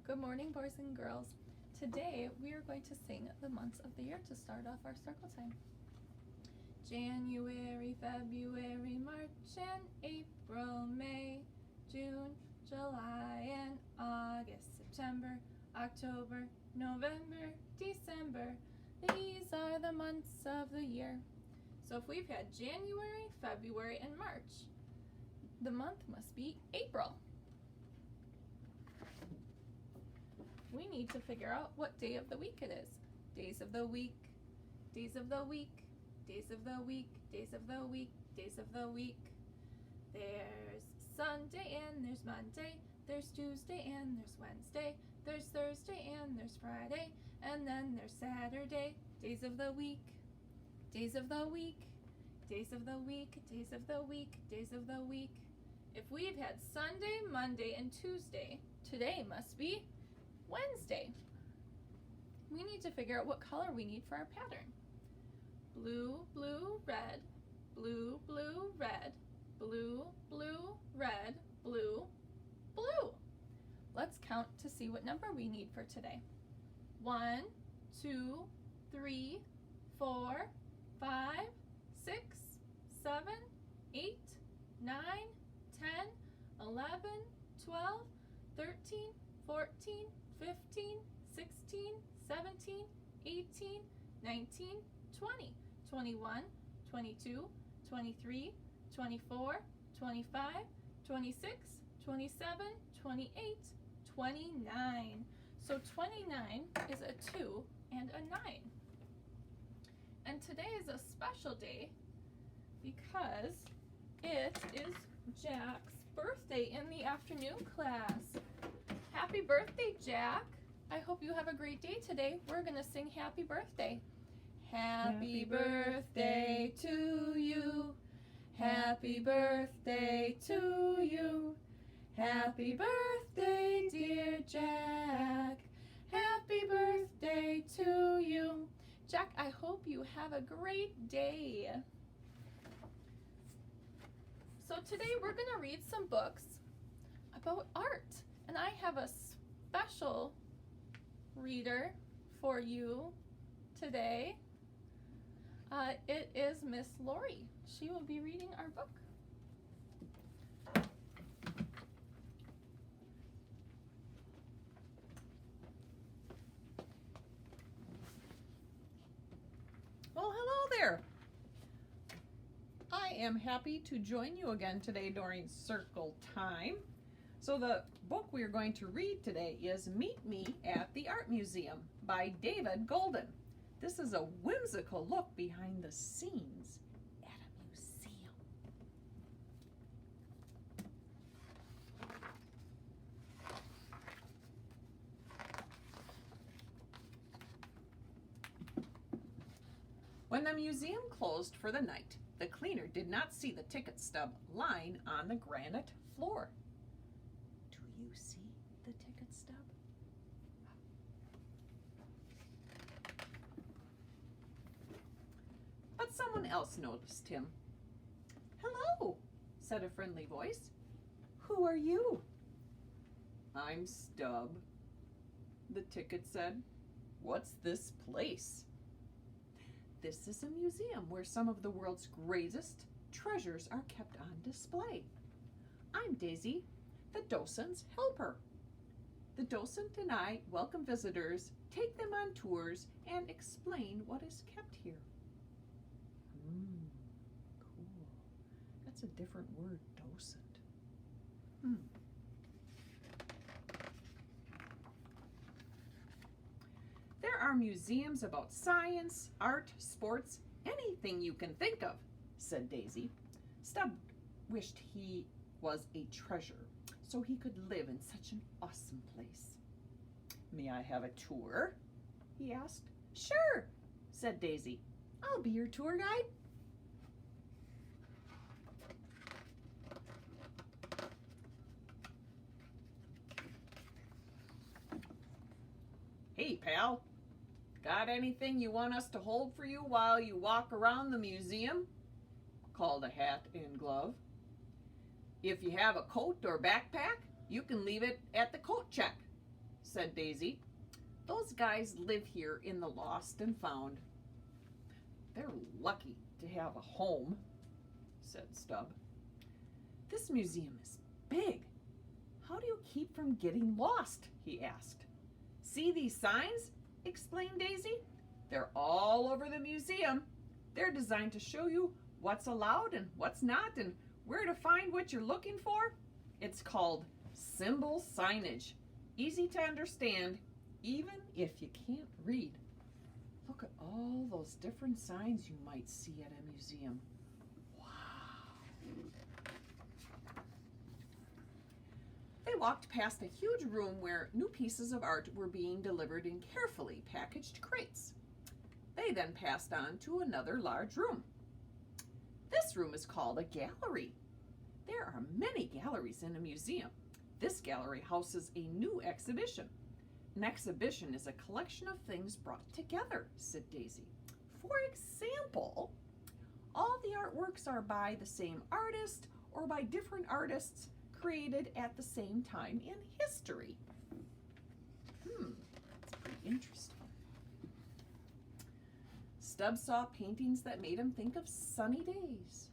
Good morning, boys and girls. Today we are going to sing the months of the year to start off our circle time. January, February, March, and April, May, June, July, and August, September, October, November, December. These are the months of the year. So if we've had January, February, and March, the month must be April. We need to figure out what day of the week it is. Days of the week, days of the week, days of the week, days of the week, days of the week. There's Sunday and there's Monday, there's Tuesday and there's Wednesday, there's Thursday and there's Friday, and then there's Saturday. Days of the week, days of the week, days of the week, days of the week, days of the week. If we've had Sunday, Monday, and Tuesday, today must be Wednesday. We need to figure out what color we need for our pattern. Blue, blue, red, blue, blue, red, blue, blue, red, blue, blue. Let's count to see what number we need for today. 1, 2, 3, 4, 5, 6, 7, 8, 9, 10, 11, 12, 13, 14, 15, 16, 17, 18, 19, 20, 21, 22, 23, 24, 25, 26, 27, 28, 29. So 29 is a 2 and a 9. And today is a special day because it is Jack's birthday in the afternoon class. Happy birthday, Jack. I hope you have a great day today. We're going to sing happy birthday. Happy birthday to you. Happy birthday to you. Happy birthday, dear Jack. Happy birthday to you. Jack, I hope you have a great day. So today we're going to read some books about art. And I have a special reader for you today. It is Miss Lori. She will be reading our book. Well, hello there. I am happy to join you again today during Circle Time. So the book we are going to read today is Meet Me at the Art Museum by David Golden. This is a whimsical look behind the scenes at a museum. When the museum closed for the night, the cleaner did not see the ticket stub lying on the granite floor. You see the ticket stub? But someone else noticed him. "Hello," said a friendly voice. "Who are you?" "I'm Stub," the ticket said. "What's this place?" "This is a museum where some of the world's greatest treasures are kept on display. I'm Daisy, the docent's helper. The docent and I welcome visitors, take them on tours, and explain what is kept here." Cool. That's a different word, docent. There are museums about science, art, sports, anything you can think of, said Daisy. Stub wished he was a treasure, so he could live in such an awesome place. "May I have a tour?" he asked. "Sure," said Daisy. "I'll be your tour guide." "Hey, pal, got anything you want us to hold for you while you walk around the museum?" called a hat and glove. "If you have a coat or backpack, you can leave it at the coat check. said Daisy. Those guys live here in the Lost and Found. They're lucky to have a home, said Stub. This museum is big. How do you keep from getting lost? He asked. See these signs? Explained Daisy. They're all over the museum. They're designed to show you what's allowed and what's not and where to find what you're looking for. It's called symbol signage. Easy to understand, even if you can't read. Look at all those different signs you might see at a museum. Wow. They walked past a huge room where new pieces of art were being delivered in carefully packaged crates. They then passed on to another large room. This room is called a gallery. There are many galleries in a museum. This gallery houses a new exhibition. An exhibition is a collection of things brought together, said Daisy. For example, all the artworks are by the same artist or by different artists created at the same time in history. That's pretty interesting. Stubbs saw paintings that made him think of sunny days,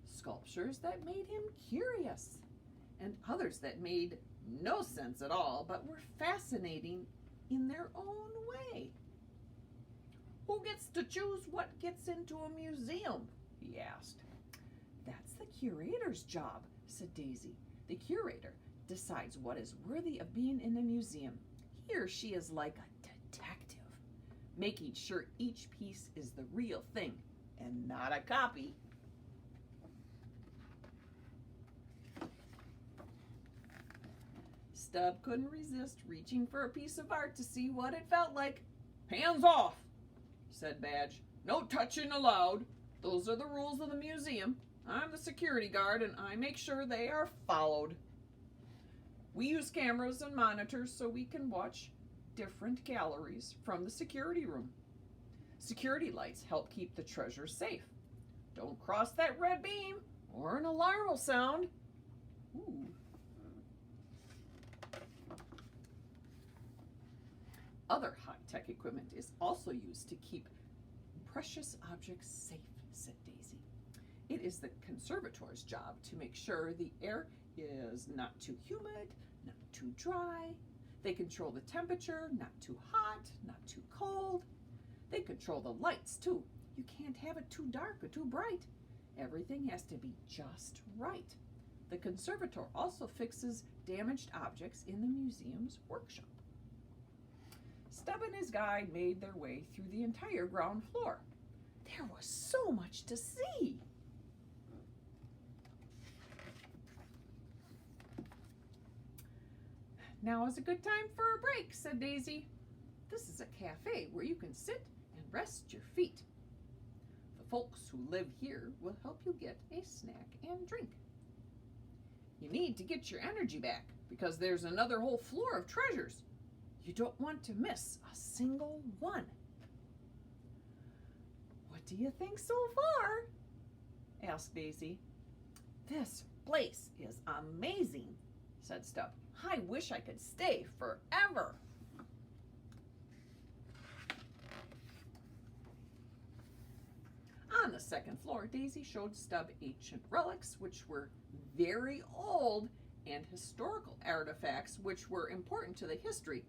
sculptures that made him curious, and others that made no sense at all but were fascinating in their own way. Who gets to choose what gets into a museum? He asked. That's the curator's job, said Daisy. The curator decides what is worthy of being in a museum. He or she is like a detective, making sure each piece is the real thing and not a copy. Stub couldn't resist reaching for a piece of art to see what it felt like. Hands off, said Badge. No touching allowed. Those are the rules of the museum. I'm the security guard and I make sure they are followed. We use cameras and monitors so we can watch different galleries from the security room. Security lights help keep the treasure safe. Don't cross that red beam or an alarm will sound. Ooh. Other high-tech equipment is also used to keep precious objects safe, said Daisy. It is the conservator's job to make sure the air is not too humid, not too dry. They control the temperature, not too hot, not too cold. They control the lights, too. You can't have it too dark or too bright. Everything has to be just right. The conservator also fixes damaged objects in the museum's workshop. Stubb and his guide made their way through the entire ground floor. There was so much to see. Now is a good time for a break, said Daisy. This is a cafe where you can sit and rest your feet. The folks who live here will help you get a snack and drink. You need to get your energy back because there's another whole floor of treasures. You don't want to miss a single one. What do you think so far? Asked Daisy. This place is amazing, said Stubb. I wish I could stay forever. On the second floor, Daisy showed Stubb ancient relics, which were very old, and historical artifacts, which were important to the history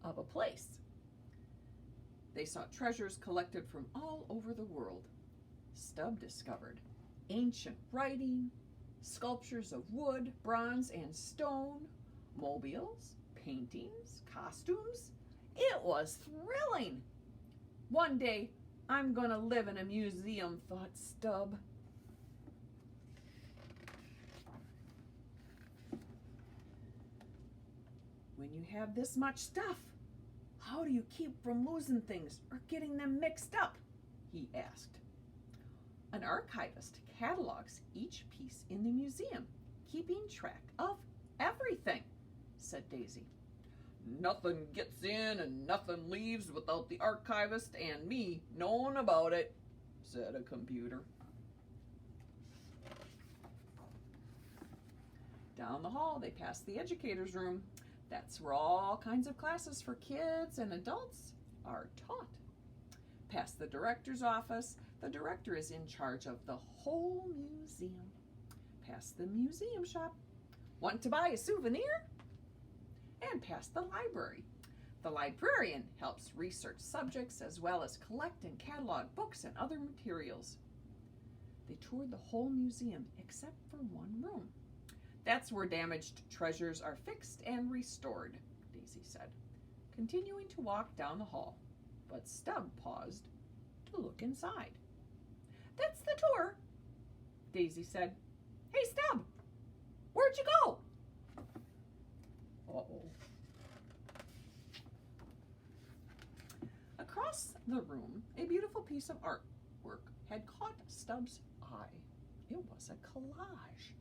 of a place. They saw treasures collected from all over the world. Stubb discovered ancient writing, sculptures of wood, bronze, and stone, mobiles, paintings, costumes. It was thrilling. One day, I'm gonna live in a museum, thought Stubb. When you have this much stuff, how do you keep from losing things or getting them mixed up? He asked. An archivist catalogs each piece in the museum, keeping track of everything, said Daisy. Nothing gets in and nothing leaves without the archivist and me knowing about it, said a computer. Down the hall, they passed the educator's room. That's where all kinds of classes for kids and adults are taught. Past the director's office, the director is in charge of the whole museum. Past the museum shop, want to buy a souvenir? And past the library. The librarian helps research subjects as well as collect and catalog books and other materials. They toured the whole museum except for one room. That's where damaged treasures are fixed and restored, Daisy said, continuing to walk down the hall. But Stub paused to look inside. That's the tour, Daisy said. Hey, Stub, where'd you go? Uh-oh. Across the room, a beautiful piece of artwork had caught Stub's eye. It was a collage.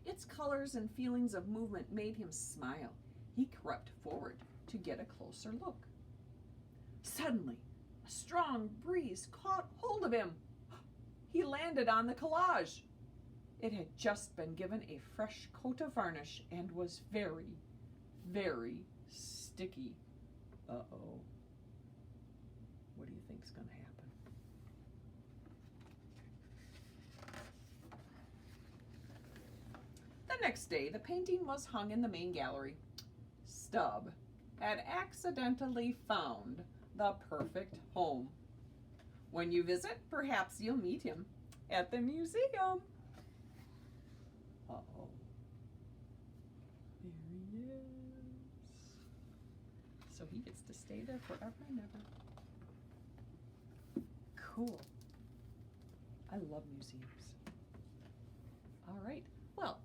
Its colors and feelings of movement made him smile. He crept forward to get a closer look. Suddenly, a strong breeze caught hold of him. He landed on the collage. It had just been given a fresh coat of varnish and was very, very sticky. Uh-oh. What do you think's going to happen? The next day, the painting was hung in the main gallery. Stub had accidentally found the perfect home. When you visit, perhaps you'll meet him at the museum. Uh-oh. There he is. So he gets to stay there forever and ever. Cool. I love museums. All right. Well,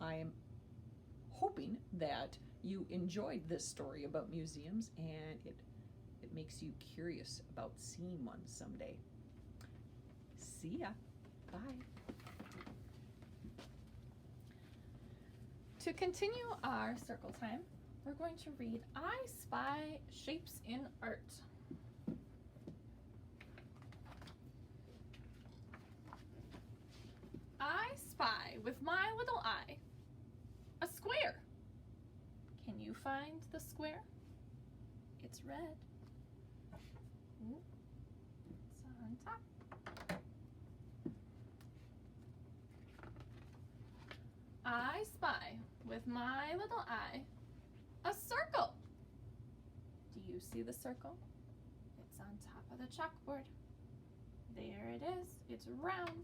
I am hoping that you enjoyed this story about museums and it makes you curious about seeing one someday. See ya. Bye. To continue our circle time, we're going to read I Spy Shapes in Art. I spy with my little eye a square. Can you find the square? It's red. Ooh, it's on top. I spy with my little eye a circle. Do you see the circle? It's on top of the chalkboard. There it is. It's round.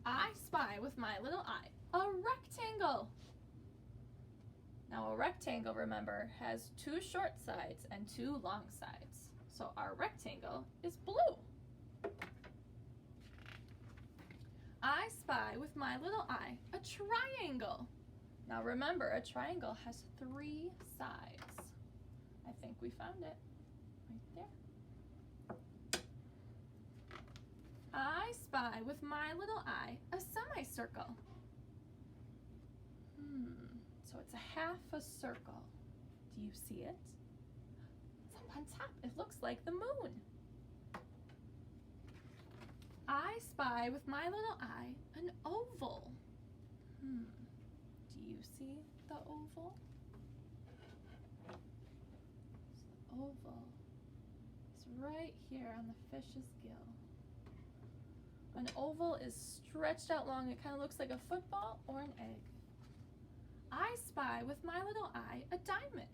I spy with my little eye a rectangle. Now a rectangle, remember, has two short sides and two long sides. So our rectangle is blue. I spy with my little eye a triangle. Now remember, a triangle has three sides. I think we found it right there. I spy with my little eye a semicircle. So it's a half a circle. Do you see it? It's up on top. It looks like the moon. I spy with my little eye an oval. Do you see the oval? So the oval is right here on the fish's gill. An oval is stretched out long. It kind of looks like a football or an egg. I spy with my little eye a diamond.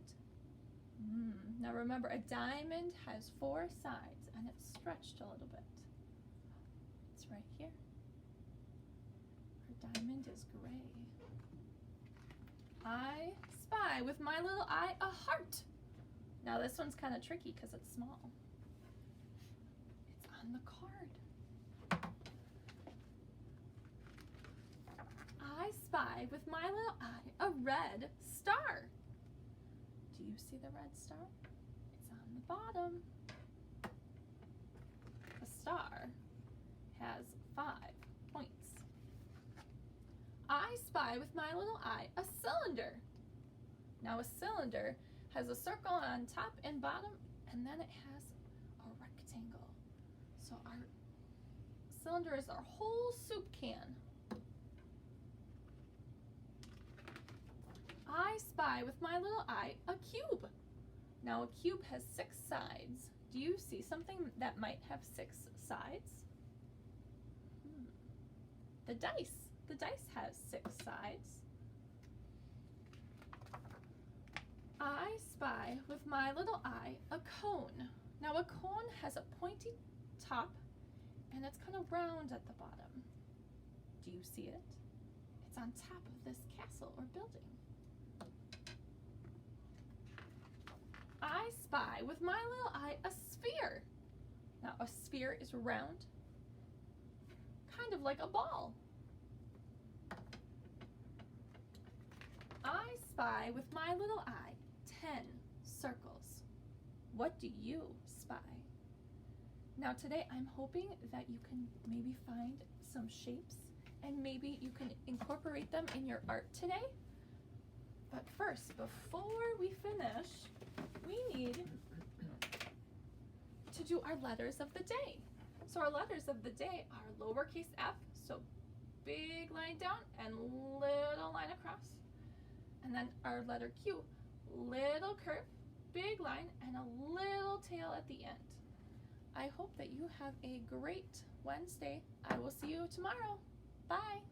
Now remember, a diamond has four sides and it's stretched a little bit. It's right here. Our diamond is gray. I spy with my little eye a heart. Now this one's kind of tricky because it's small. It's on the card. I spy with my little eye a red star. Do you see the red star? It's on the bottom. A star has 5 points. I spy with my little eye a cylinder. Now a cylinder has a circle on top and bottom, and then it has a rectangle. So our cylinder is our whole soup can. I spy with my little eye a cube. Now a cube has 6 sides. Do you see something that might have 6 sides? The dice. The dice has 6 sides. I spy with my little eye a cone. Now a cone has a pointy top and it's kind of round at the bottom. Do you see it? It's on top of this castle or building. I spy with my little eye a sphere. Now a sphere is round, kind of like a ball. I spy with my little eye 10 circles. What do you spy? Now today I'm hoping that you can maybe find some shapes and maybe you can incorporate them in your art today. But first, before we finish, we need to do our letters of the day. So our letters of the day are lowercase f, so big line down and little line across. And then our letter Q, little curve, big line, and a little tail at the end. I hope that you have a great Wednesday. I will see you tomorrow. Bye.